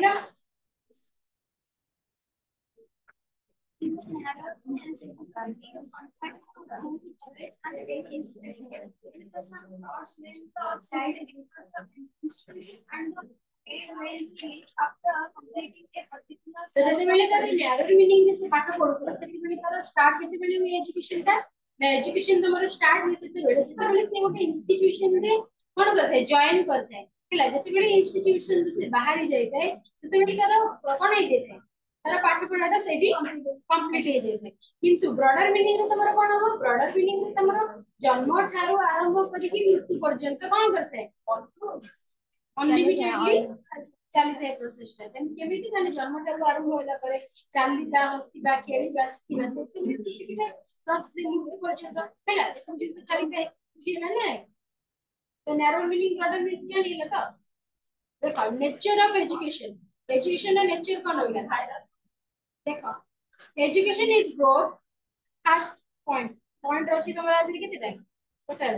କହିଲ तो ଯେତେବେଳେ ତାର ନ୍ୟାରୋ ମିନିଂ ରେ ସେ ପାଠ ପଢୁଥିଲା ସେତେବେଳେ ତାର ଷ୍ଟାର୍ଟ କେତେବେଳେ ହୁଏ ଏଜୁକେशन ଟା ନା ଏଜୁକେशन ତମର ଷ୍ଟାର୍ଟ ହୁଏ ସେତେବେଳେ ସେ ଗୋଟେ ଇନଷ୍ଟିଟ୍ୟୁସନ ରେ କଣ କରିଥାଏ ଜଏନ୍ କରିଥାଏ ହେଲା ଯେତେବେଳେ ଇନଷ୍ଟିଟ୍ୟୁସନ ରୁ ସେ ବାହାରି ଯାଇଥାଏ ସେତେବେଳେ ତାର କଣ ହେଇଯାଇଥାଏ तार पाठ पढ़ाटा सेठी कंप्लीट हे जेते किंतु ब्रॉडर मीनिंग रे तमरो कोन हो ब्रॉडर मीनिंग रे तमरो जन्म ठारो आरंभ करी कि मृत्यु पर्यंत कोन करथे अनलिमिटेडली चली जाय प्रोसेस ता केमिति माने जन्म ठारो आरंभ होला परे चालीबा हसीबा खेलीबा सिखिबा से सब सिखिबा प्लस से मृत्यु पर्यंत हैला सब चीज चली जाय बुझी ना ना तो नैरो मीनिंग ब्रॉडर मीनिंग जानिला तो देखो नेचर ऑफ एजुकेशन एजुकेशन का नेचर कोन होला देखो education is growth first point अछि तमरा आज केते टाइम टोटल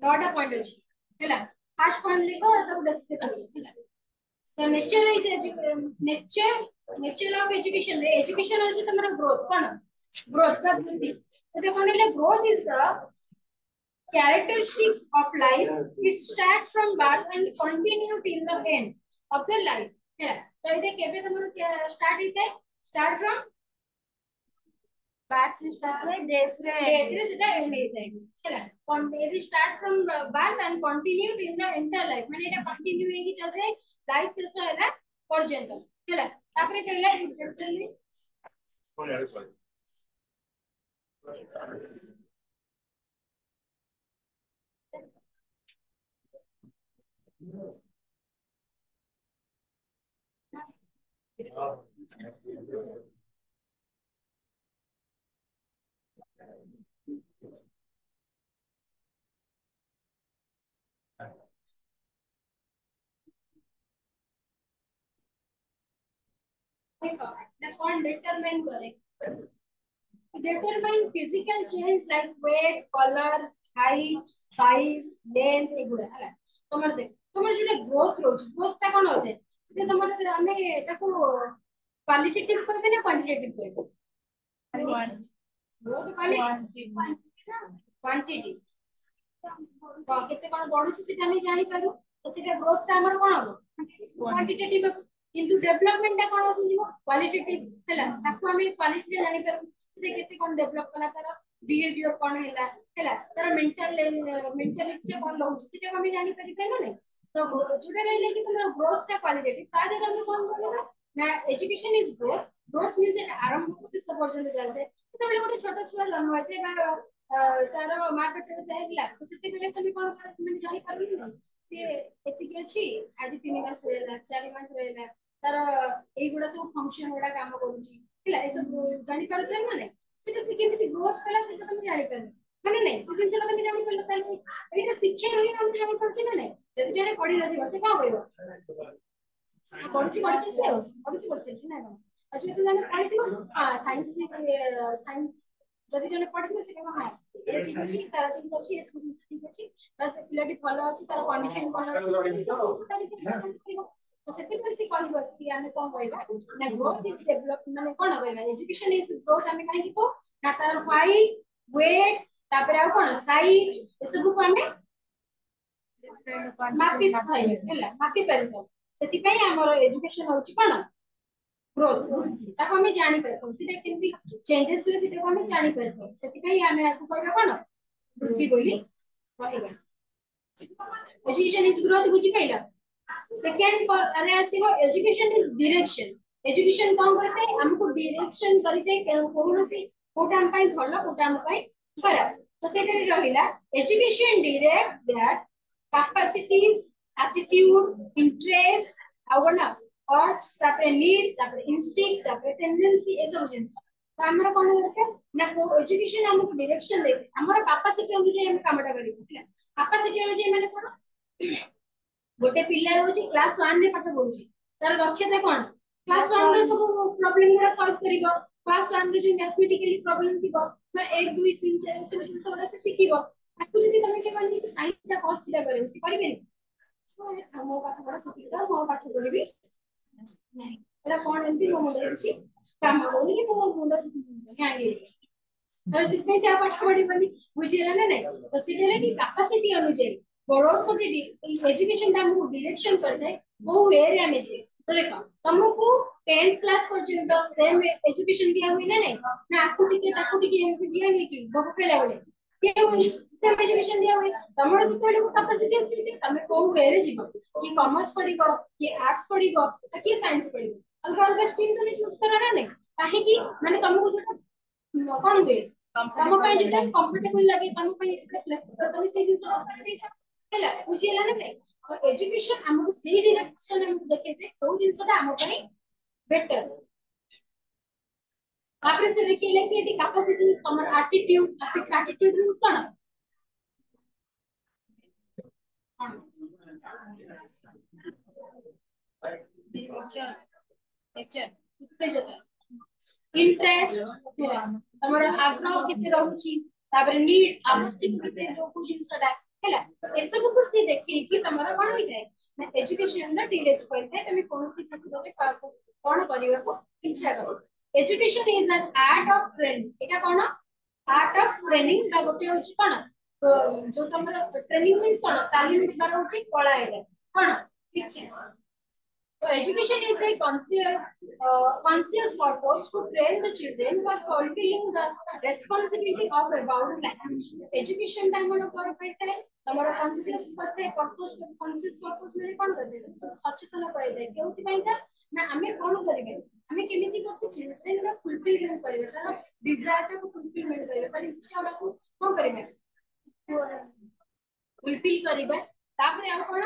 9टा पॉइंट अछि हैला फर्स्ट पॉइंट लिखो तब डिस्कस करियो हैला तो nature is nature of education रे एजुकेशन अछि तमरा ग्रोथ कोन ग्रोथ का वृद्धि सेटा कोन ले growth is the characteristics of life it starts from birth and continue till the end of the life है तो इधर केबे तमरो स्टार्ट इते स्टार्ट फ्रॉम birth start है death रे सेटा एंड इते हैला it start from birth and continue till the entire life माने एटा कंटिन्यू हेकी चलते लाइफ शेष हैला पर्यंत हैला तापरे कहला एक्चुअली कोन यार सॉरी देखो the कौन determine करे determine physical change like weight color height size length एगुडा हला तमर देख तमर जोले ग्रोथ ता कोन होते से तमर हमें एटा को क्वालिटेटिव करबे ना क्वांटिटेटिव करबे ग्रोथ क्वांटिटी तो केते कोन बढ़ुची सेटा हम जानि पारु तो सेटा ग्रोथ ता हमर कोन हो क्वांटिटेटिव किंतु डेवलपमेंट ता कोन आसी जीवो क्वालिटेटिव हैला ताको हम क्वालिटी जानि पारु से केते कोन डेवलप कला तार बिहेवियर कोन हैला तार मेंटालिटी कोन रहउ सेटा हम जानि पारि पे ना तो जुडे रहले कि तुम ग्रोथ ता क्वालिटेटिव ता जे हम कोन करबो ना एजुकेशन इज ग्रोथ मींस एट आरंभ को से सब पर्यंत जाते तो बेले गोटे छोट छुआ जन्म होते बा तार मां पेट जाइला तो सेते बेले तुम कोन माने जानि पारबी नै से एतिकी अछि आज 3 मास रहला 4 मास रहला तार एई गुडा सब फंक्शन गुडा काम करूची हैला ए सब जानि पारछ माने सेटा से केमिति ग्रोथ कला सेटा तुम जानि पारबी माने नै से जिंस तुम जानि पारला ताले एटा शिक्षा रही हम जानि पारछ ना नै जदि जने पढि नथिबो से का कहबो पढुची ना अच्छा तू जाने पढिथिबो हां साइंस जदि जने पढिथिबो से कहबो हां ठीक अछि तार ठीक अछि ए सब जिंस ठीक अछि बस पिलाटी फॉलो अछि तार कंडीशन कोन तो सेति पर से कहबो कि हमें कोन कहबा ना ग्रोथ इज डेवलप माने कोन कहबा एजुकेशन इज ग्रोथ हमें काहे कि को ना तार हाइट वेट तापर आ कोन साइज ए सब को हमें मापी थाई हैला मापी परतो सेति पई हमर एजुकेशन होछि कोन ग्रोथ ताको हमें जानि परतो सेटा केमि चेंजेस हुए सेटा को हमें जानि परतो सेति पई हमें आकु कहबा कोन वृद्धि बोली कहबा एजुकेशन इज ग्रोथ बुझी पाइला सेकंड अरे आसीबो एजुकेशन इज डायरेक्शन एजुकेशन कोन करते हमको डायरेक्शन करते कोनोसी कोटा हम पई भलो कोटा हम पई खराब तो सेटा रहिला education direct that capacities attitude interest आउगना अर्ट्स तापर लीड तापर इंस्टिंक्ट तापर टेंडेंसी ए सब जिंस तो हमर कोन दरकार ना एजुकेशन हमको डायरेक्शन दे हमर कैपेसिटी अनुसार हम कामटा करिबो कैपेसिटी अनुसार माने कोन गोटे पिल्ला रोची क्लास 1 रे पाठ पढुची तार दक्षता कोन क्लास 1 रे सब प्रॉब्लम गुडा सॉल्व करिवो क्लास 1 रे जो मैथमेटिकली प्रॉब्लम थिबो 1 2 3 4 सब जिंस गुडा से सिखिबो ताकू जदी तमे के माने साइंस ता कॉस्ट ता करे से परिबे मो पाठ पढ़ा सिखी तो मो पाठ पढ़ी नहीं एटा कोन एंती मो मुंडे अछि काम होनी कि मो मुंडे हैंग तो सिखने से आप पाठ पढ़ी बनी बुझिला ना नहीं तो सिखले की कैपेसिटी अनुसार ग्रोथ को एजुकेशन टा हमको डायरेक्शन करते हैं वो एरिया में जे तो देखो तुमको 10th क्लास पर्यंत सेम एजुकेशन दिया हुई ना नहीं ना आपको टिके एमती दिया नहीं कि सब फेला बोले सेम एजुकेशन दिया हुई तमरो सिखले को कैपेसिटी अछि तमे को वेरे जीवो कि कॉमर्स पढ़िबो कि आर्ट्स पढ़िबो कि साइंस पढ़िबो अलग अलग स्ट्रीम तुम चूज करा ना नहीं काहे कि माने तुमको जो कोन हुए तम पे जो कंफर्टेबल लगे तम पे फ्लेक्सिबल तुम से जिंस ହେଲା ବୁଝିଲା ନା ନାଇଁ ତ ଏଜୁକେशन हमको से डायरेक्शन हमको देखेते को जिंसटा हम पे बेटर तापर से देखिले कि एटी कैपेसिटी हमर एटीट्यूड मींस कोन नेचर उत्तेजता इंटरेस्ट ହେଲା हमर आग्रह केते रहउची तापर नीड आवश्यक केते जो को जिंसटा ହେଲା ए सब को से देखि कि तमरा कोन होई जाय ना एजुकेशन ना डिलेट करते तमे कोन सी क्षेत्र में कोन करिवा को इच्छा करो education is an art of training Etah cone art of training बा गोटे होची कोन तो जो तमरा ट्रेनिंग मींस कोन तालीम दिबार होची कला एटा कोन शिक्षा so education is a conscious purpose to train the children for fulfilling the responsibility of about life. Education time मन कर पड़ता है हमारा conscious करते हैं purpose conscious purpose में कौन करते हैं सचेतन करते हैं क्यों कि भाई ना हमें कौन करेंगे हमें केमिति करते children का fulfillment करेंगे तार desire को fulfillment करेंगे तार इच्छा को कौन करेंगे fulfill करेंगे तापर हम कौन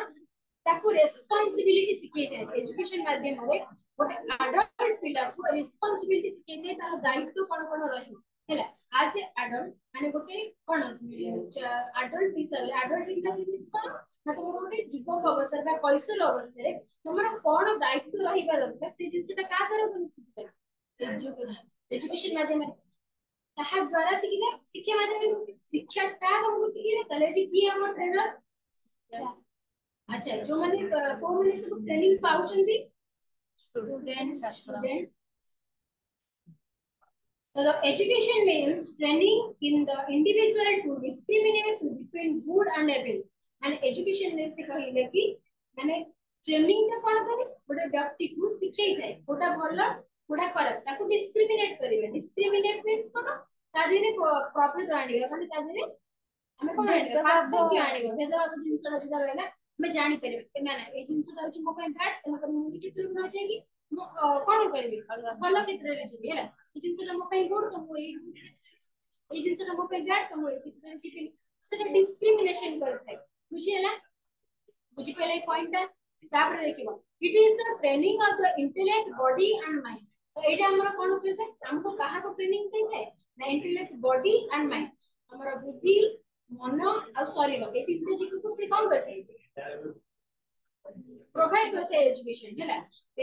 ताकू रेस्पोंसिबिलिटी सिखेते हैं एजुकेशन माध्यम रे गोटे एडल्ट पिला को रेस्पोंसिबिलिटी सिखेते तार दायित्व कोन रही हैला एज ए एडल्ट माने गोटे कोन एडल्ट हिसाब मींस कोन ना तुम गोटे युवक अवस्था बा कैशोर अवस्था रे तुमरा कोन दायित्व रहिबा दरकार से जिंसटा का करे तुम सिखते एजुकेशन माध्यम रे ताहा द्वारा सिखिले शिक्षा माध्यम शिक्षा का हमको सिखिले तले की हमर ट्रेनर अच्छा जो माने को माने सब ट्रेनिंग पाउचंती student so the education means training in the individual to discriminate between good and evil and education ने से कहिले कि माने ट्रेनिंग का कोन करे गोटे व्यक्ति को सिखै थाए कोटा भलो कोटा खराब ताको डिस्क्रिमिनेट करिवे डिस्क्रिमिनेट मींस कोन ता दिने प्रॉफिट आनिबे माने ता दिने हमें कोन आनिबे पार्थक्य आनिबे भेदभाव जिंसटा जुदा रहला मैं जानी परिबे ना ना ए जिंसटा होची मो पे बैड तने तो मु चित्र न जाएगी मो कोन करबे भलो चित्र रे छी हैला ए जिंसटा मो पे गुड तो मु ए जिंसटा मो पे बैड तो मु ए चित्र रे छी सेटा डिस्क्रिमिनेशन करथाय बुझी हैला बुझी पहले पॉइंट ता तापर देखिबो it is the training of the intellect body and mind तो एटा हमरा कोन करथे हमको कहा को ट्रेनिंग देथे ना इंटेलेक्ट बॉडी एंड माइंड हमरा बुद्धि मन और शरीर ए तीनटे चीज को से कौन करते हैं प्रोवाइड करते हैं एजुकेशन हैला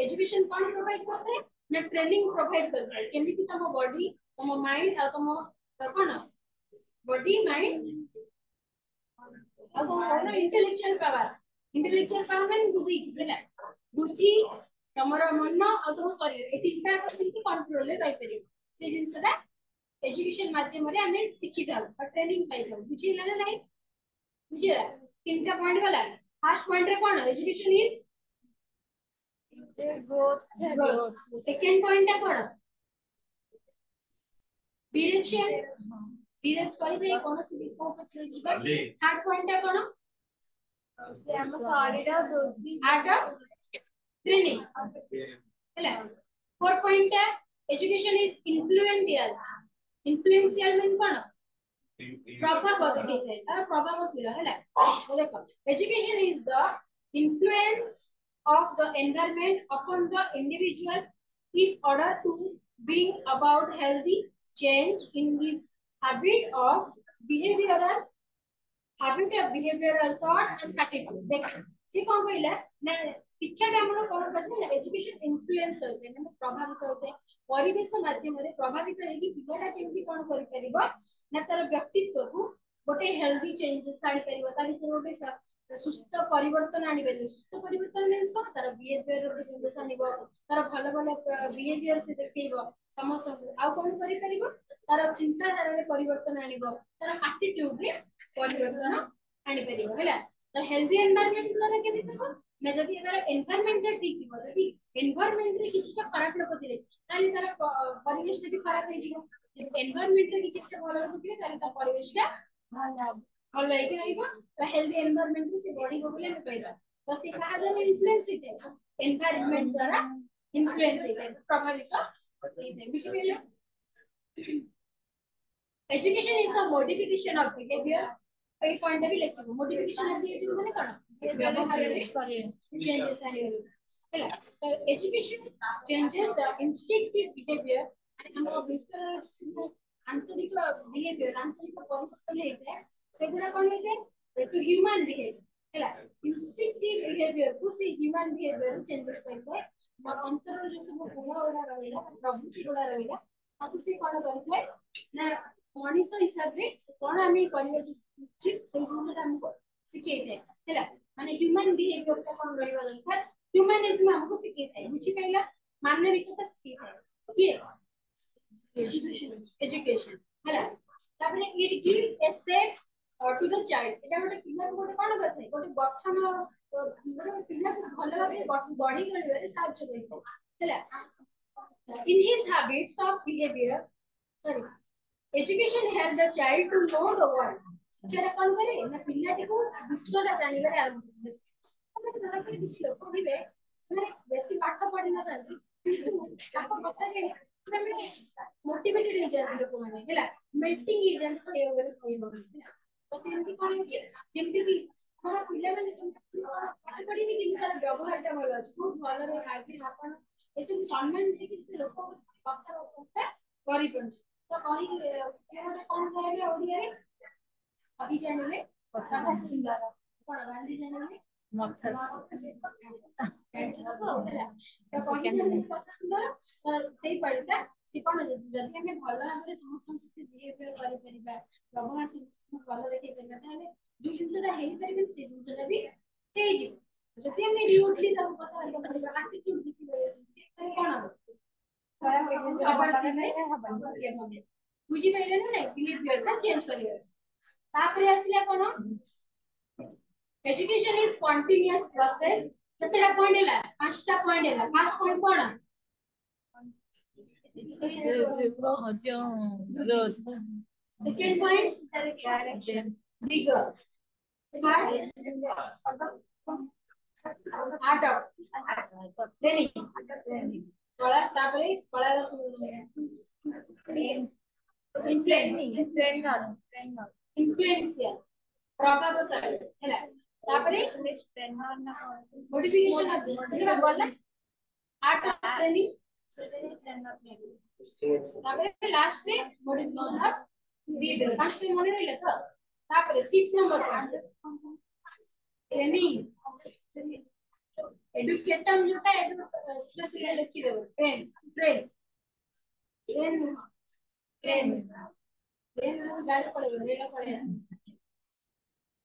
एजुकेशन कौन प्रोवाइड करते हैं ना ट्रेनिंग प्रोवाइड करते हैं केमिति तम बॉडी तम माइंड और तम कोन बॉडी माइंड और तम इंटेलेक्चुअल पावर ना बुद्धि हैला बुद्धि तमरो मन और तम शरीर ए तीनटा को केमिति कंट्रोल रे रहि परियो से जिंसटा एजुकेशन माध्यम रे हमें सिखि दाउ और ट्रेनिंग पाइ दाउ बुझिला ना नहीं बुझिला तीनटा पॉइंट गला फर्स्ट पॉइंट रे कोन education is growth second point है कोन डायरेक्शन डायरेक्ट करि दे कोन से दिखो के जीवा थर्ड पॉइंट है कोन से हम शरीर वृद्धि आर्ट ऑफ ट्रेनिंग हैला फोर्थ पॉइंट है एजुकेशन इज इन्फ्लुएंशियल मीन कोन प्रभाव देखै छै तार प्रभावशील हैला तो देखो education is the influence of the environment upon the individual in order to bring about healthy change in his habit of behavioral thought and attitude देख से कौन कहला ना शिक्षा का हमरो कोन करते ना एजुकेशन इन्फ्लुएंस करते ना प्रभावित होते परिवेश माध्यम रे प्रभावित है कि पिलाटा केमती कोन करि परिबो ना तार व्यक्तित्व को गोटे हेल्दी चेंजेस आनि परिबो ता भीतर गोटे सुस्थ परिवर्तन आनी परिबे सुस्थ परिवर्तन मींस कोन तार बिहेवियर रो चेंजेस आनिबो तार भलो भलो बिहेवियर से देखैबो समस्त आ कोन करि परिबो तार चिंता धारा रे परिवर्तन आनिबो तार एटीट्यूड रे परिवर्तन आनी परिबो हैला तो हेल्दी एनवायरनमेंट द्वारा केबे देखो ना जदि एबार एनवायरनमेंट ठीक थिबो जदि एनवायरनमेंट रे किछटा खराब लोक थिले ताले तार परिवेश भी खराब हे जिवो एनवायरनमेंट रे किछटा भलो लोक थिले ताले ता परिवेशटा भलो हेकि रहइबो तो हेल्दी एनवायरनमेंट से बॉडी को बोले हम कहबा तो से कहा द्वारा इन्फ्लुएंस हेते एनवायरनमेंट द्वारा इन्फ्लुएंस हेते प्रभावित हेते बुझिबेले education is the modification of behaviour ए पॉइंट भी लिखिबो मॉडिफिकेशन ऑफ बिहेवियर माने कोन व्यवहार करे चेंजेस आनिबो हैला तो education changes the instinctive behaviour आणि हमर भीतर आंतरिक बिहेवियर आंतरिक परिवर्तन हेते सेगुडा कोन हेते टू ह्यूमन बिहेवियर हैला इंस्टिंक्टिव बिहेवियर को से ह्यूमन बिहेवियर चेंजेस करते और अंतर जो सब गुण उडा रहिला प्रवृत्ति उडा रहिला ताकू से कोन करथे ना मनीष हिसाब रे कोन आमी करियो उचित से जिनसे हमको सिखेते हैला माने ह्यूमन बिहेवियर का कोन रहिबा दरकार ह्यूमनिज्म हमको सिखेते बुझी पहिला मानविकता सिखेते कि एजुकेशन हैला तापरे it give a safe to the child एटा गोटे पिला को गोटे कोन करथे गोटे गठन गोटे पिला को भलो भाबे बॉडी गलिबारे साहाय्य करथे हैला in his habits of behavior sorry education help the child to know the world सेटा कोन करे ना पिलाटी को विश्वटा जानिबारे आरंभ करे हम धर के किछ लोक होइबे माने बेसी पाठ पढि न जाନ୍ତି किंतु ताको कथा रे तमे मोटिवेटेड हे जाନ୍ତି लोक माने हैला मेल्टिंग हे जाନ୍ତି तो ए वगैरह कहइबो तो सेमति कोन होची जेमति कि हमरा पिला माने पाठ पढि नि कि तार व्यवहारटा भलो अछि बहुत भलो रे आगे आपण ए सब सम्मान दे कि से लोक कथा कथा करि पछ तो कहि केटा कोन कहले ओडिया रे कहि जानिले कथा सुंदर कोन गांधी जानिले मथस तो कहि जानिले कथा सुंदर सेही पडिता से कोन जदि हमें भलो हमरे समस्त से बिहेवियर करि परिबा व्यवहार से भलो देखै परिबा ताले जो जिनसटा हेइ परिबन से जिनसटा भी हेइ जे जदि हमें रियूटली ताको कथा हल्का परिबा एटीट्यूड दिखिबे ताले कोन हबो बुझी पाइले ना बिहेवियर का चेंज करियो तापरे आसिला कोन एजुकेशन इज कंटीन्यूअस प्रोसेस केतेटा पॉइंट हैला पांचटा पॉइंट हैला फर्स्ट पॉइंट कोन सेकंड पॉइंट डायरेक्शन बिगर थर्ड आर्ट ऑफ ट्रेनिंग कला तापरे कला इन्फ्लुएंशियल प्रभावशाली हैला तापरे मॉडिफिकेशन ऑफ सेटा गला आर्ट ऑफ ट्रेनिंग तापरे लास्ट रे modification of behaviour first ray मने रहिला तो तापरे 6 नंबर पॉइंट ट्रेनिंग एडुकेटम जोटा सेटा सेटा लिखि देबो train train train train train गाड़ी पड़ेगा रेल पड़ेगा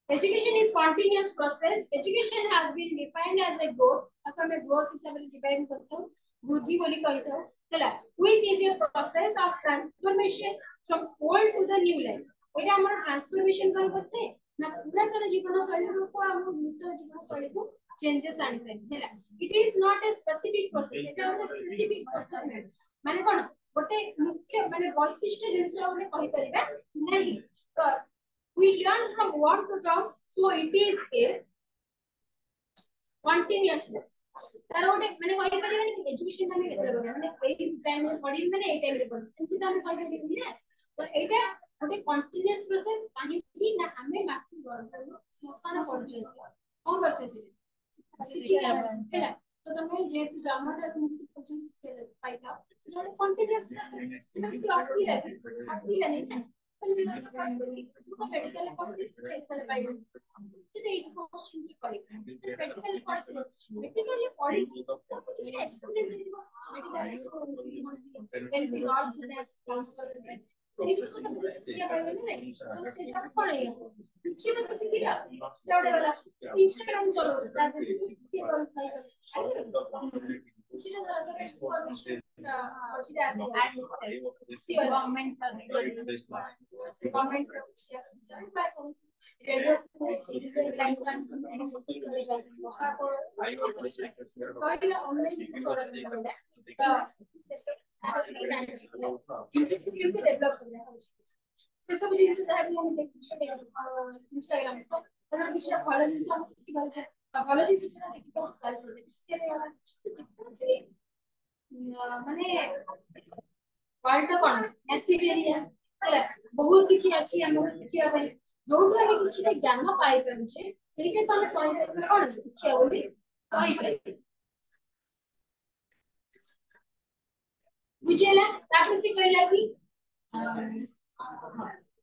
education is continuous process education has been defined as a growth अगर मैं growth हिसाब से डिफाइन करता हूं वृद्धि बोली कहता हूं हैला which is a process of transformation from old to the new life एटा हमर ट्रांसफॉर्मेशन कर करते ना पूरा तरह जीवन शैली को हम नूतन जीवन शैली को चेंजेस आनते हैला it is not a specific process एटा हम स्पेसिफिक प्रोसेस माने कोन गोटे मुख्य माने वैशिष्ट जिंस हमने कहि परिबा नहीं तो we learn from word to term so it is a continuousness तार गोटे माने कहि परिबा एजुकेशन टाइम केते लगे माने एई टाइम में पढी माने एई टाइम रे पढी सेंति तो हम कहि परिबा ना तो एटा गोटे कंटीन्यूअस प्रोसेस काहे कि ना हमें माथि गर्भ संस्थान पढुछे कोन करते से शिक्षा हैला तो तमे जेतु जन्मटा मुक्ति पर्यंत स्केल पाइता से गोटे कंटीन्यूअस प्रोसेस से अटकी नहीं ना मेडिकल पॉलिटिक्स मेडिकल पाइबो तो एज क्वेश्चन की policy medical politics medical politics तो कुछ एक्सप्लेन करिबो मेडिकल एमपी लॉस ने ट्रांसफर ସେଇ ଜିନିଷ ତ କିଛି ଶିଖିବା ପାଇବନି ନାଇଁ ସେଇଟା କଣ କିଛି ତ ଶିଖିଲା ସେଟା ଗଲା ଇନଷ୍ଟାଗ୍ରାମ ଚଲଉଛି ତା ଦେହରେ ଶିଖିବା ପାଇବ କିଛି ନା ଅଛି ଆସି ଗଭର୍ଣ୍ଣମେଣ୍ଟ ଗଭର୍ଣ୍ଣମେଣ୍ଟ ବା କୌଣସି ରେडियो से सब जिन जहाँ भी हम इंस्टाग्राम तो अगर किसी भल जिन हम शिखि पारे भल जिन देखि माने वर्ल्ड कौन मैसिव एरिया है बहुत किछि अछि हमर शिखिया पई जोटु हम किछि ज्ञान पाई परछे सेटा तो हम कहि परबे कोन शिक्षा बोली कहि परबे बुझेला तापर से कहला कि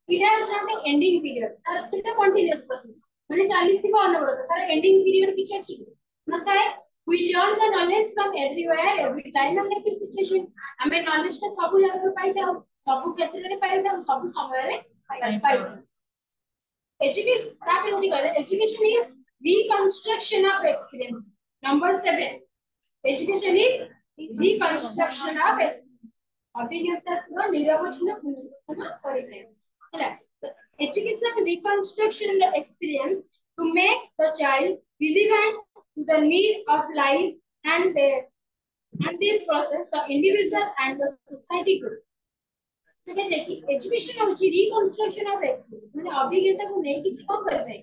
it has not an ending period तार सेटा कंटीन्यूअस प्रोसेस माने चालिथिबो अनवरत तार एंडिंग पीरियड किछि अछि न थाए we learn the knowledge from everywhere every time and every situation हमें knowledge ता सब जगह पाई जाऊ सब क्षेत्र रे पाई जाऊ सब समय रे पाई जाऊ education तापर उठी कहले education is reconstruction of experience number 7 education is reconstruction of experience अभिज्ञता को निरवच्छिन्न पुनरुत्थान करिଥାଏ ହେଲା education reconstruction the experience to make the child relevant to the need of life and this process the individual and the society grow ठीक है कि education होची reconstruction of experience माने अभिज्ञता को नहीं किसी को करते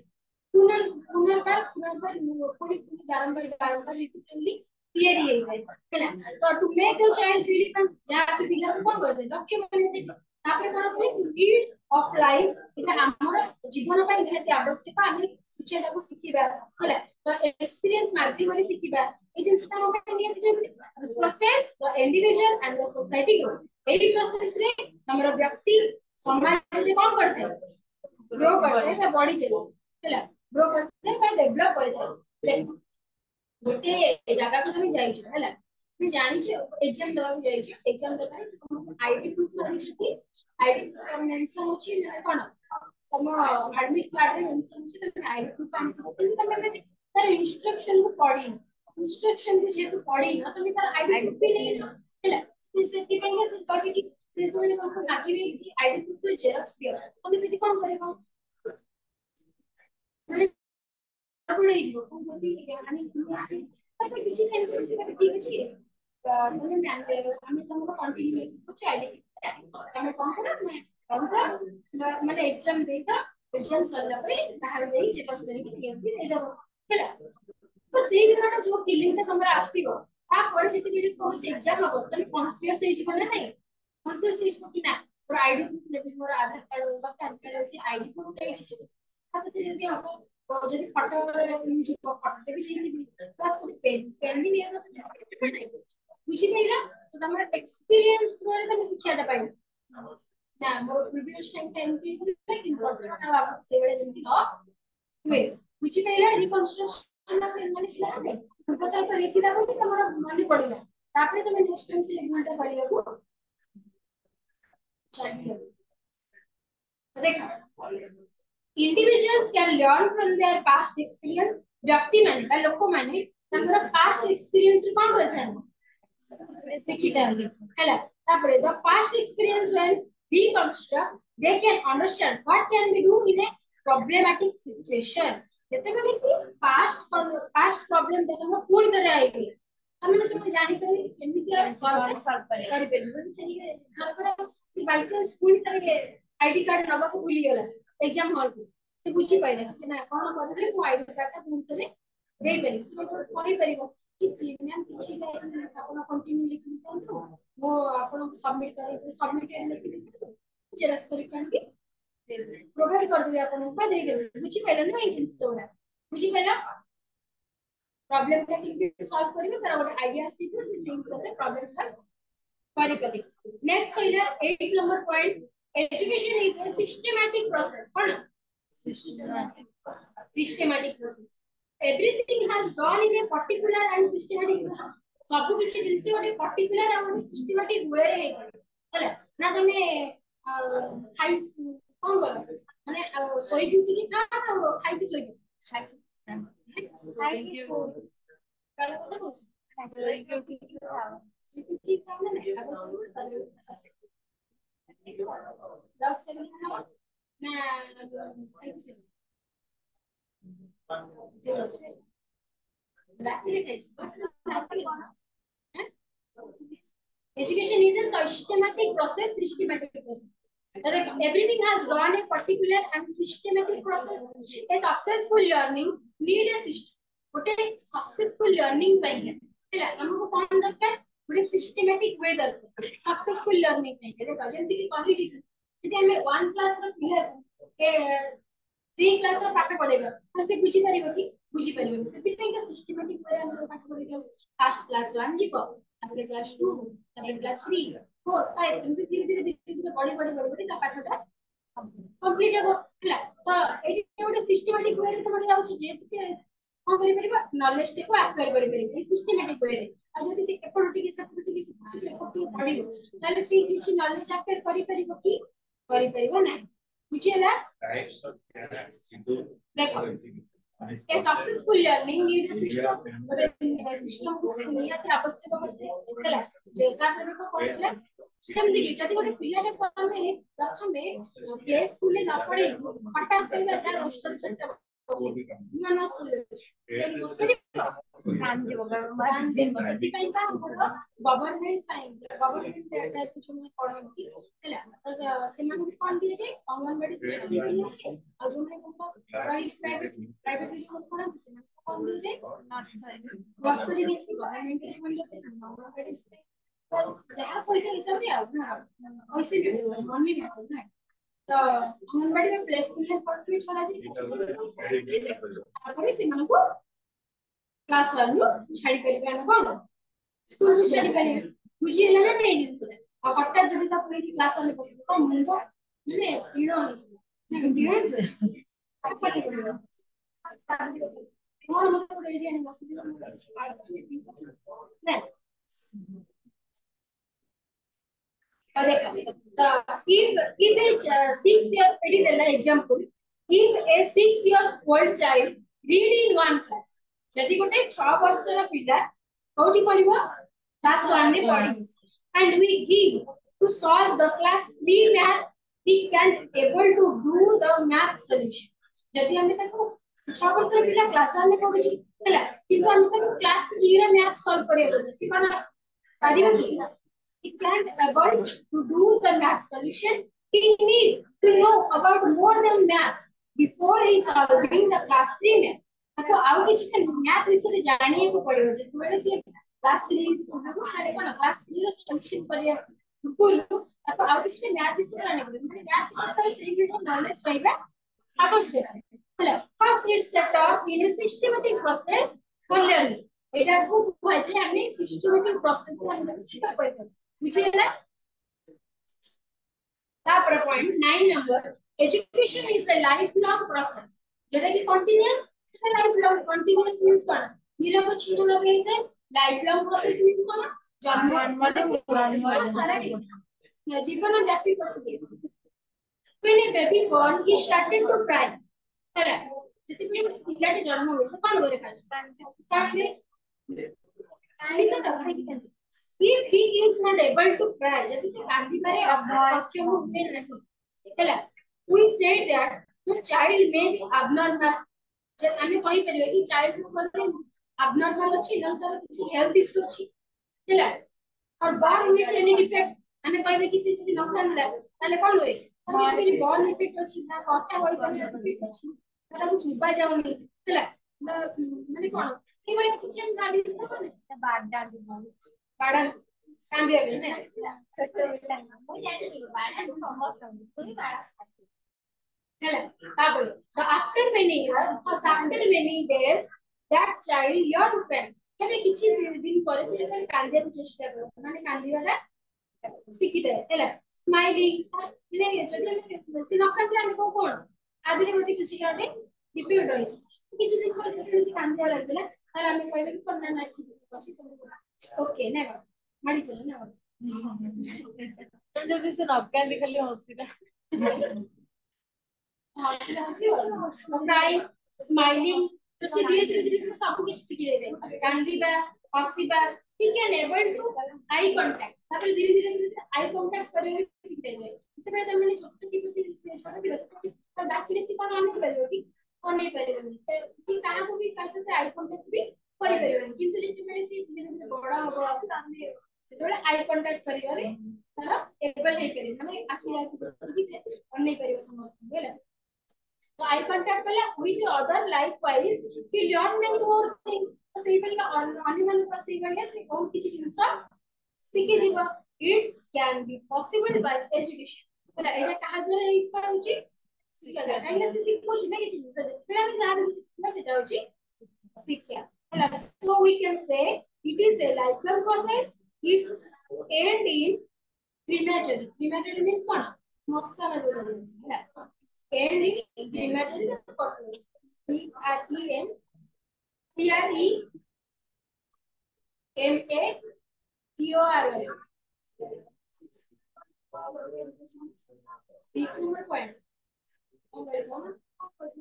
पुनर्बार पूरी बारंबार रिपीटेडली थियरी है हैला तो to make the child relevant जहाँ पे पिला को कोन करते लक्ष्य माने दे तापर कोन करे नीड ऑफ लाइफ इटा हमर जीवन ପାଇଁ निहाती आवश्यक ଆମେ ଶିକ୍ଷାଟା को ଶିଖିବା हैला तो एक्सपीरियंस माध्यमରେ ଶିଖିବା ଏ ଜିନିଷଟା ଆମ ପାଇଁ ନିହାତି ଜରୁରୀ this process the individual and the society grow एही प्रोसेस रे हमर व्यक्ति समाज रे कोन करते ग्रो करते है बॉडी चले हैला ग्रो करते है डेवलप करते है गोटे जगह को हम जाई छ हैला मैं जानि छ एग्जाम देबा को जाई छ एग्जाम देबा से आईडी प्रूफ मानि छथि आईडी प्रूफ मेंशन अछि माने कोन तम एडमिट कार्ड रे मेंशन अछि त आईडी प्रूफ आनि छ तमे माने तार इंस्ट्रक्शन को पढी इंस्ट्रक्शन को जेतु पढी न तमे तार आईडी प्रूफ भी नहीं हैला सेति पहिले से कहबे कि से तोने को लागिबे कि आईडी प्रूफ रे जेरॉक्स दियो तमे सेति कोन करबो आपण एजो कोन कोती यानी किसी तापर किछि सेंटेंस के ठीक अछि तमे हमें हमको कंटिन्यू में कुछ आईडी हमें कोन करा माने एग्जाम देता एग्जाम सरला पे बाहर जाई जे पास करी के एसी दे दबो हैला तो सेही दिनटा जो फीलिंग ता हमरा आसीबो ता पर जेति भी कोन से एग्जाम हो तमे कॉन्शियस हे जीवन नहीं कॉन्शियस हे कि ना और आईडी प्रूफ लेबे मोर आधार कार्ड होगा पैन कार्ड से आईडी प्रूफ दे छी खास जदी हम जदी फोटो यूज को फोटो भी नहीं प्लस पेन भी नहीं तो बुझी पैला तो हमर एक्सपीरियंस थ्रू रे हम शिक्षाटा पाई ना मोर प्रीवियस टाइम की लेकिन वर्तमान आप से बेले जेमति हो हुए बुझी पैला रिकंस्ट्रक्शन ऑफ माने सिला है पता तो लेखिदा को हमर माने पड़िला तापरे तो नेक्स्ट टाइम से एग्जामटा करिया को चाहिए देखा individuals can learn from their past experience व्यक्ति माने बा लोक माने तंगर past experience रे कोन करथान सिखिता हैला तापरे the past experience when reconstruct they can understand what can we do in a problematic situation जते माने कि past problem देला हम पूरी तरह आइबे हमने सब जानि करी एमिति सॉल्व करि पेलु जदी से से बाय चांस पूरी तरह आईडी कार्ड नबा को भूली गेला एग्जाम हॉल को से बुझी पाइला कि ना कोन करले मो आईडी कार्ड ता पूरी तरह देई परिबो से कहि परिबो कि मैम किछि आपण कंटिन्यू लिखि दियंतु मो आपण सबमिट सबमिटेड लिखि दियंतु जेरस करि काढी प्रोवाइड कर देबे आपण को देई देबे बुझी पाइला ना ए जिंस तोरा बुझी पाइला प्रॉब्लम का कि सॉल्व करिवे तार ଗୋଟେ आईडिया आसी से सेम सबरे प्रॉब्लम सॉल्व करि परि नेक्स्ट कहिला 8 number point education is a systematic process cone systematic process everything has done in a particular and systematic process सब किछि जिंस गोटे पर्टिकुलर और सिस्टमैटिक वे रे हैला ना तमे ଖାଇ କଣ କର ମାନେ ଶୋଇକି ଉଠିକି ଖା ଖାଇକି ଶୋଇକି ଖାଇକି ଶୋ କାଳେ କଥା କହୁଛି ଶୋଇକି ଉଠିକି ଖାଅ ମାନେ ଆଗ ଶୋଇବୁ ତାପରେ ବ୍ରସ୍ କରିକି ଖାଅ ନା ଖାଇକି ଶୋଇବୁ ରାତିରେ ଖାଇଛୁ ରାତିରେ କଣ education is a systematic process everything has gone a particular and systematic process a successful learning need a system ଗୋଟେ successful learning ପାଇଁ ହେଲା ଆମକୁ କଣ ଦରକାର ଗୋଟେ systematic way ଦରକାର successful learning ପାଇଁ ଦେଖ ଯେମିତି କି କହିଲି ଯଦି ଆମେ 1 କ୍ଲାସ ର ପିଲା 3 କ୍ଲାସ ର ପାଠ ପଢେଇବା ତାହେଲେ ସେ ବୁଝି ପାରିବ କି ବୁଝି ପାରିବନି ସେଥିପାଇଁ का systematic way ଆମେ ପାଠ ପଢେଇବା ଫାର୍ଷ୍ଟ କ୍ଲାସ 1 ଯିବ ତାପରେ କ୍ଲାସ 2 ତାପରେ କ୍ଲାस 3 4 5 ଏମିତି ଧୀରେ धीरे बड़ी ता पाठटा कंप्लीट हो ହେଲା ତ ଏଠି ଗୋଟେ सिस्टमैटिक वे रे तमरे जाउची जे से कोन करि परिबा नॉलेज टे को अप्लाई करि परिबा सिस्टमैटिक वे रे आ जदि से एपडुटी के एपडुटी पढिबो ताले से किछि नॉलेज अप्लाई करि परिबो कि करि परिबो नै बुझियला टाइप्स ऑफ देखो a successful learning need a system but a system को नियत आवश्यक होते हैला जेका पे देखो पढले सेमती कि जदि गोटे पिलाटे को हमें प्रथमे प्ले स्कूल ले न पढे हठात करबा जा दोस्त छटा मान स्कूल से बसरी ध्यान देबो सेति पई का गवर्नमेंट टाइप कुछ में पढंती हैला तो से मान कोन दिए जे अंगनवाड़ी सिस्टम दिए जे आ जो में प्राइवेट जो पढंती से कोन दिए जे नर्सरी दिए गवर्नमेंट के मतलब से अंगनवाड़ी तो जहाँ पैसा हिसाब रे ना पैसे भी मनी भी ना तो अंगनवाड़ी में प्ले स्कूल में पढ़ते छोड़ा जी तापर से मन को क्लास 1 नु छाड़ी परिबे हम कोन स्कूल नु छाड़ी परिबे बुझी होला ना नहीं जिंस आ हटात जदी ता पूरी क्लास 1 में बस तो मुंडो माने पीड़ो नहीं ना पीड़ो और मतलब एरिया नहीं बस ना if a 6 year it is an example if a 6 years old child read in one class जदि गोटे 6 वर्षर पिला कोठी पढिबो क्लास 1 में पढिबो and we give to solve the class 3 math he can't able to do the math solution जदि हम ताको 6 वर्षर पिला class 1 में पढुची हैला किंतु हम ताको क्लास 3 रे मैथ सॉल्व करियो जसी बना पारिबो कि he can't able to do the math solution he need to know about more than math before he solving the class 3 math ताको आउ किछ मैथ विषय जानिए को पड़ियो जे बेले से क्लास 3 को हारे कोन क्लास 3 रो सॉल्यूशन करिया पूर्व ताको आउ किछ मैथ विषय जानिए को माने मैथ विषय तो से वीडियो नॉलेज पाइबा आवश्यक हैला first it set up in a systematic process for learning एटा को कहै छै हमने सिस्टमैटिक प्रोसेस से हम सेट अप करबै बुझियला तापर point 9 number education is a life long process जेटा कि कंटीन्यूअस से लाइफ लॉन्ग कंटीन्यूअस मींस कोन निरवच्छिन्न भाबे हे लाइफ लॉन्ग प्रोसेस मींस कोन जन्म सारा जीवन व्यापी प्रक्रिया when a baby born he started to cry हैला जति भी पिलाटे जन्म होय कोन करे फास्ट काहे if he is not able to cry जति से कांदी मारे सक्षम होते नहीं हैला we said that the child may be abnormal जब हमें कहि परिबे कि चाइल्ड को abnormal अछि न तर किछि हेल्थ इश्यू अछि हैला और born with any defect हमें कहबे कि से यदि न खानला ताले कोन होय किछि born defect अछि ना कथा होय कोन defect अछि ताला को सुबा जाउनी हैला माने कोन कि बोले किछि हम भाबी त कोन बाडा बाडा कांदिया बे ना छोटो बेटा मो जानि बाडा समस्त कोई बाडा हैला तापर so after many days that child learn pain केबे किछि दिन पर से कांदिया को चेष्टा करो माने कांदियाला सीखी दे हैला स्माइलिंग माने जदि से न कांदे हम को कोन आदिरे मते किछि काटे डिफिकल्ट होइछ किछि दिन पर से कांदिया लागला तार हम कहबे कि कोन ना ठीक अछि सब ओके ना मारी चलो ना जल्दी से नौका निकली हंसी ना क्राइम स्माइलिंग तो से धीरे धीरे धीरे सब कुछ सीख लेते कांदीबा हसीबा ठीक है नेबल टू आई कांटेक्ट तापर धीरे धीरे धीरे आई कांटेक्ट करे सीख लेते तबे त मैंने छोटे टिप से छोटे टिप पर बाकी से कोन आने परियो कि कोन नहीं परियो कि कहां को भी कर सकते आई कांटेक्ट भी करि परियो किंतु जे मैंने से धीरे धीरे बड़ा हो सेतोले आई कांटेक्ट करिवारे तार एबल हे करी माने आखि राखि से अन्य परियो समस्त बेला तो आई कांटेक्ट कले विथ अदर लाइकवाइज कि लर्न मेनी मोर थिंग्स तो सेही पलिका अन्य मान पर सेही पलिका से बहुत किछि जिंस सीखि जीव it's can be possible by education मतलब एटा कहा द्वारा हे पाउची शिक्षा द्वारा काहे से सिखो छी ना किछि जिंस जे हम जहा भी सिखना सेटा होची शिक्षा हला so we can say it is a lifelong process it's end in premature premature means कोन स्मशान जोड़ा जिंस है and in premature CREM CREMATOR six number point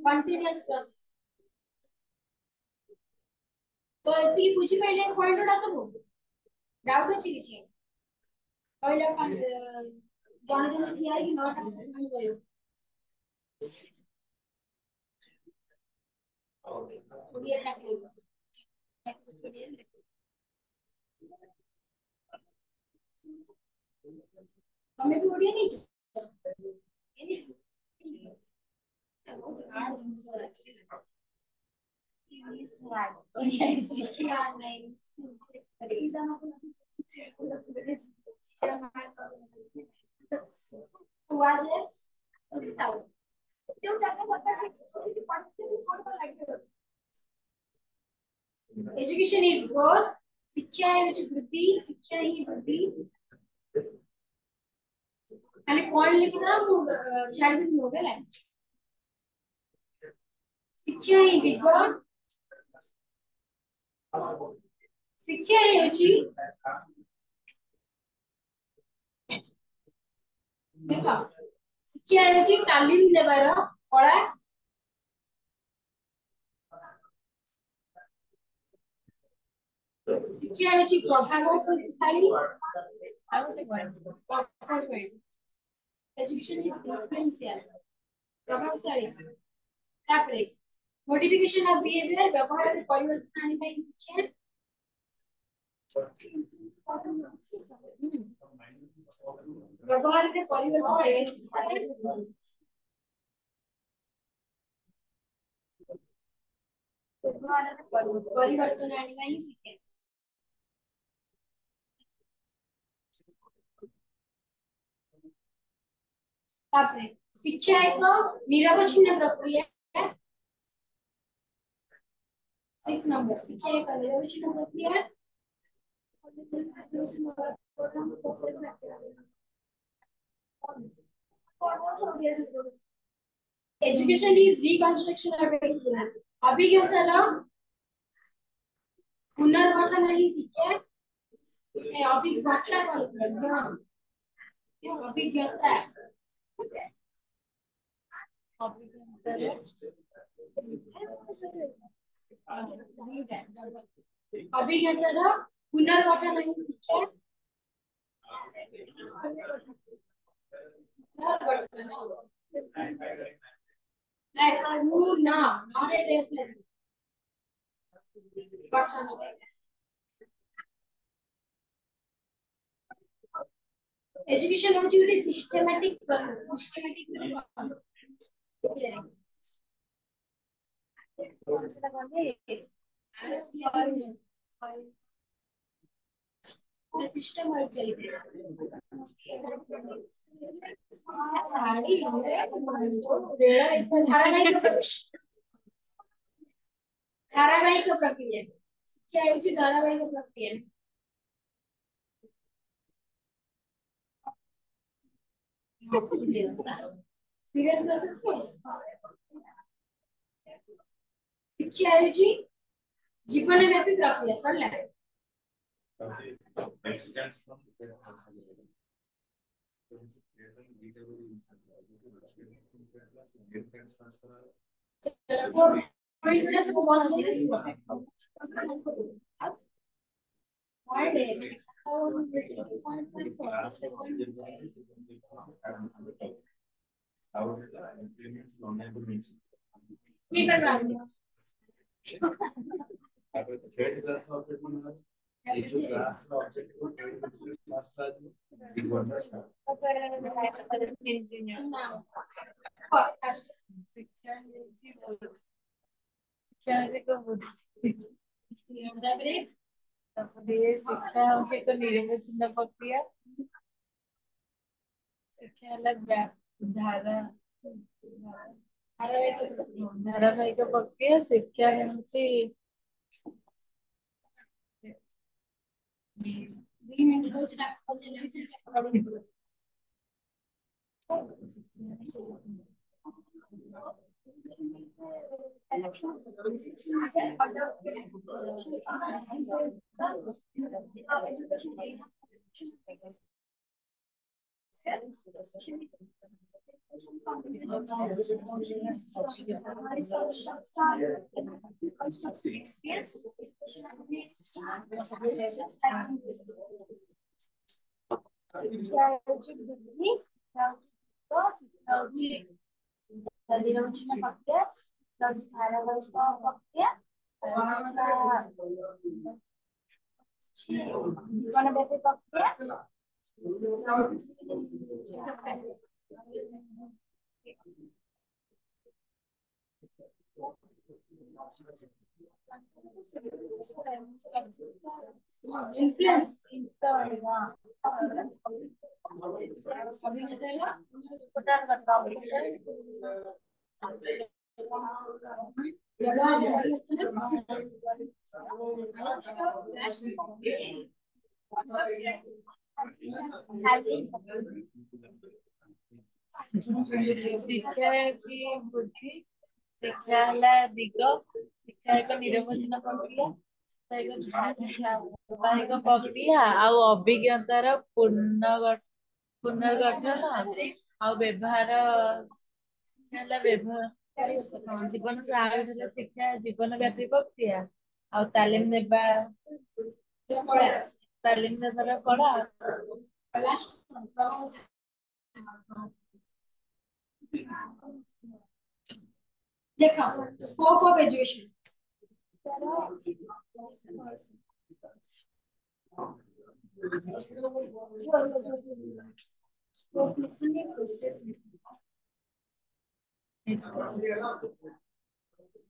continuous process तो एती बुझी पहिले पॉइंट उडा सब डाउट अछि किछि पहिला जण जण थिया कि नोट जॉइन करियो ओडिया टाकले हमें भी ओडिया नहीं ये एजुकेशन इज ग्रोथ शिक्षा है वृद्धि शिक्षा ही वृद्धि खाली पॉइंट लिखना छाड़ दी हो गया शिक्षा ही दिग शिक्षा ही होची देखो शिक्षा ही होची तालीम देबार कला शिक्षा ही होची प्रभावशाली एजुकेशन इज इन्फ्लुएंशियल प्रभावशाली तापरे मॉडिफिकेशन ऑफ बिहेवियर व्यवहार में परिवर्तन आने ପାଇଁ शिक्षा व्यवहार में परिवर्तन आने ପାଇଁ शिक्षा तापरे शिक्षा एक निरवच्छिन्न प्रक्रिया 6 नंबर शिक्षा एक निरवच्छिन्न प्रक्रिया education is reconstruction of excellence अभिज्ञता पुनर्गठन ही शिक्षा अभिज्ञता अभिज्ञता अभिज्ञता पुनर्गठन ही शिक्षा एजुकेशन होची उठी systematic process systematic system wise चलिए धारावाहिक प्रक्रिया क्या होची धारावाहिक प्रक्रिया सीरियल प्रोसेस को शिक्षा होची जीवन व्यापी प्रक्रिया सरला चलो पॉइंट प्लस को कौन सा पॉइंट है मैंने कहा पॉइंट पॉइंट को इसमें ठीक है बात शिक्षा हूँ एक निर्वचन प्रक्रिया शिक्षा अलग धारा धारावाहिक प्रक्रिया शिक्षा हूँ इन्फ्लुएंस शिक्षा बुद्धि शिक्षा है दिग शिक्षा एक निर्वचन प्रक्रिया धारावाहिक प्रक्रिया आउ अभिज्ञतार पुनर्गठन आउ व्यवहार व्यवहार जीवन सहायक शिक्षा जीवन व्यापी प्रक्रिया आउ तालीम देवार कला देखो scope of education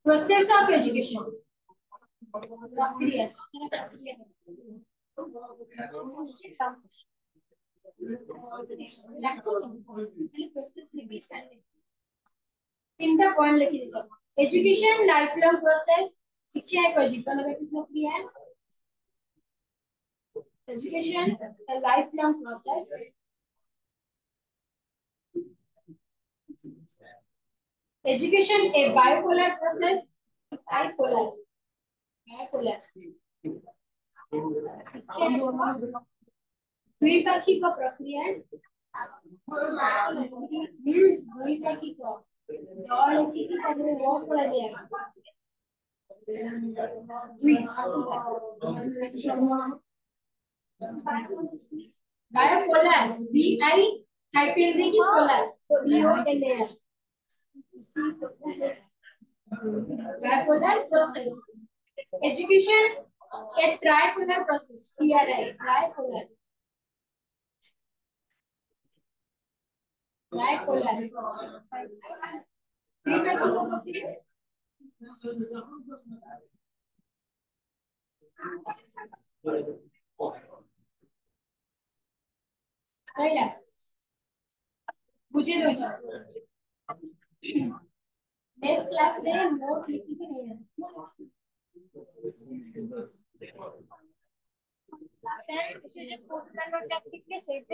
process of education प्रक्रिया तीनटा पॉइंट लिखि दो एजुकेशन लाइफ लॉन्ग प्रोसेस शिक्षा एक जीवन व्यापी प्रक्रिया education a lifelong process education a bipolar process bipolar शिक्षा द्विपक्षिक प्रक्रिया द्विपक्षिक और की तारे वो पढ़ा दिया बायोपोलर BI हाइफेन की polar BOLAR bipolar process education a tripolar process TRI tripolar त्रिपक्षीय कहिला बुझे दो नेक्स्ट क्लास में नोट लिखी के नहीं है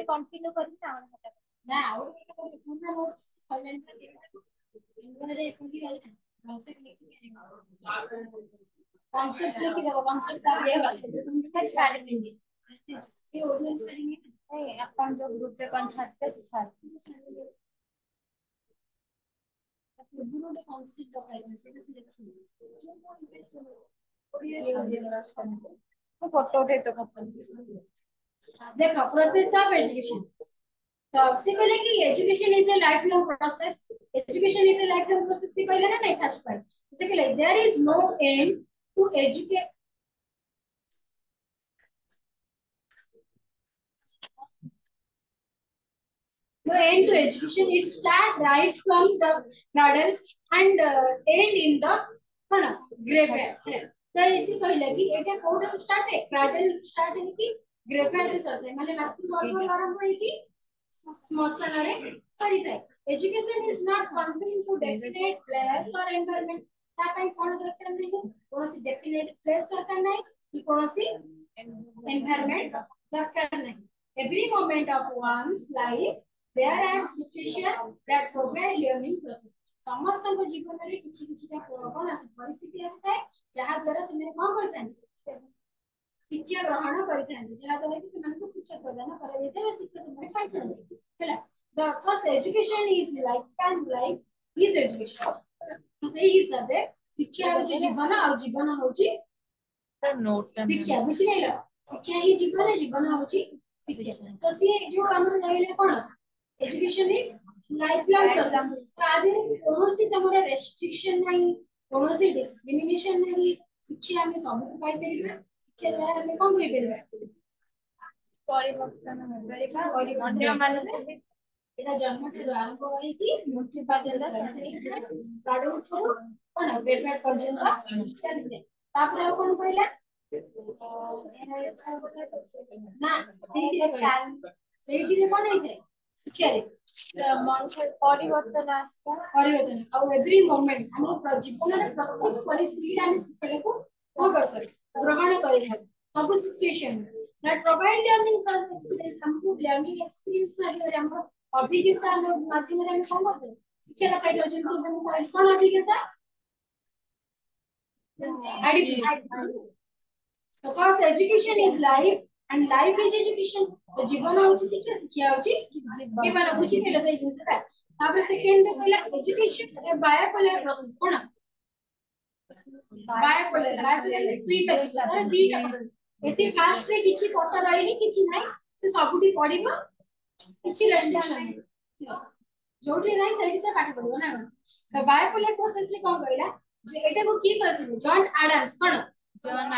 कंटिन्यू करी ना और पूरा नोट साइलेंट कर दिया इनरे पूरी कॉन्सेप्ट लिखी कॉन्सेप्ट लिखी दो कॉन्सेप्ट का ये कॉन्सेप्ट स्टार्ट में ये ऑडियंस करेंगे नहीं अपन जो ग्रुप पे कौन छाटते छाट गुरु ने कॉन्सेप्ट लगाया से लिखी तो फोटो उठे तो अपन देखो प्रोसेस ऑफ एजुकेशन तो आपसे कहले कि education is a life long process education is a life long process से कहले ना नहीं फर्स्ट पार्ट से कहले there is no end to educate no end to education it start right from the cradle and end in the कौन graveyard तो इसी कहले कि एटा कोड स्टार्ट है cradle स्टार्ट है कि graveyard रे सरते माने मातृ गर्भ आरंभ है कि श्मशान रे सरी थाए education is not confined to definite place or environment ता पई कोन दरकार नहीं कोनोसी definite place दरकार नहीं कि कोनोसी environment दरकार नहीं every moment of one's life there are situations that provide learning process समस्त को जीवन रे किछि किछि का कोन आसी परिस्थिति आसे जहा द्वारा से कोन करथान शिक्षा ग्रहण करथान जहा द्वारा कि से को शिक्षा प्रदान करा जेते शिक्षा से पाइथान हैला the first education is lifetime life is education तो सही हिसाब है शिक्षा होची जीवन आ जीवन होची नोट शिक्षा बुझिलेला शिक्षा ही जीवन है जीवन होची शिक्षा तो सी जो हमर रहले कोन education is life long process आदि कोनोसी तमरा रेस्ट्रिक्शन नहीं कोनोसी डिस्क्रिमिनेशन नहीं शिक्षा हमें सब पाई परिबा शिक्षा द्वारा हमें कोन होई परिबा परिवर्तन होबेरिबा अन्य माने एटा जन्म ठुर आरंभ होई कि मृत्यु पर्यंत काडू ठुर कोन बेसमेंट पर्यंत तापर कोन कहला ना ସେଇଥିରେ कोन ହେଇଥାଏ शिक्षा रे मनुष्य परिवर्तन आस्था परिवर्तन और एवरी मोमेंट हम जीवन रे प्रत्येक परिस्थिति हम शिक्षा को हो कर सक ग्रहण करि सब situation that provide learning experience हमको लर्निंग एक्सपीरियंस माध्यम हम अभिज्ञता माध्यम रे हम कोन करते शिक्षा पाई जंतु हम कोन अभिज्ञता because education is life and life is education तो जीवन होची शिक्षा शिक्षा होची जीवन बुझी गेल त जिंस का तापर सेकंड कहला एजुकेशन ए बायोपोलर प्रोसेस कोन बायोपोलर थ्री पेज तार थ्रीटा एथि फास्ट रे किछि पट रहिनी किछि नै से सबुटी पढिबो किछि रेस्ट्रिक्शन जोटी नै सही से पाठ पढिबो ना तो बायोपोलर प्रोसेस ले कोन कहला जे एटा को की करथिले जॉन एडम्स कोन John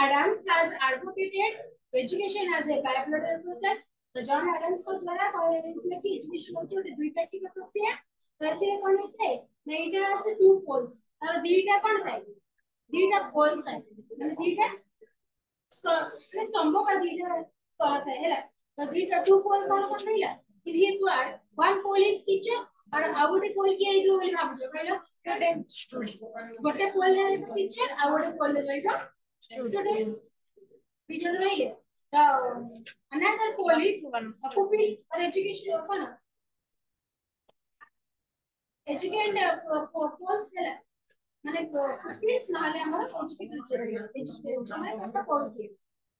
Adams has advocated education as a bipolar process. तो जॉन एडम्स को द्वारा कहले कि एजुकेशन होची ओटे द्विपाक्षिक प्रक्रिया तो एथिरे कोन हेते नै इटा आसे टू पोल्स और दुईटा कोन थाए दुईटा पोल्स थाए माने दुईटा स्तंभ का दुईटा तल थाए हैला तो दुईटा टू पोल कोन कोन रहिला in his word one Paul is teacher और आउटे पोल के आइदो बोली भाबुछो कहलो स्टूडेंट गोटे पोल रे टीचर आउटे पोल रे रहिबो स्टूडेंट टीचर रहिले तो another poll is pupil or education cone educate polls माने pupils नाले हमर एजुकेटेड एजुकेशन माने पढुथि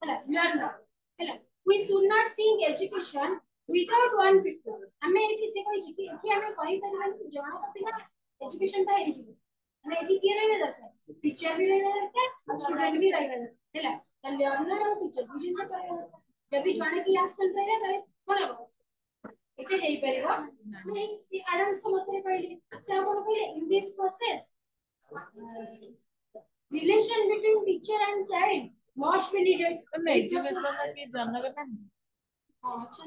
हैला लर्न हैला we should not think education without one people हमें एथि से कोइ कि एथि हमें कहि परबा कि जण पिला एजुकेशन ता एथि माने एथि के रहबे दरकार टीचर भी रहबे दरकार स्टूडेंट भी रहबे दरकार हैला तो लर्नर और टीचर बुझिन करे जब जण की एब्सेंट रहले तले कोन हो एते हेई परिबो नहीं सी एडम्स को मते कहले से कोन कहले in this process relation between teacher and child must be needed education के जनक ना अच्छा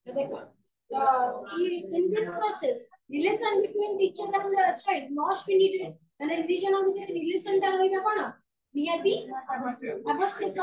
देखो तो in this process relation between teacher and child must be needed माने रिलीजन के रिलेशन ता रहइबा कोन नियति आवश्यक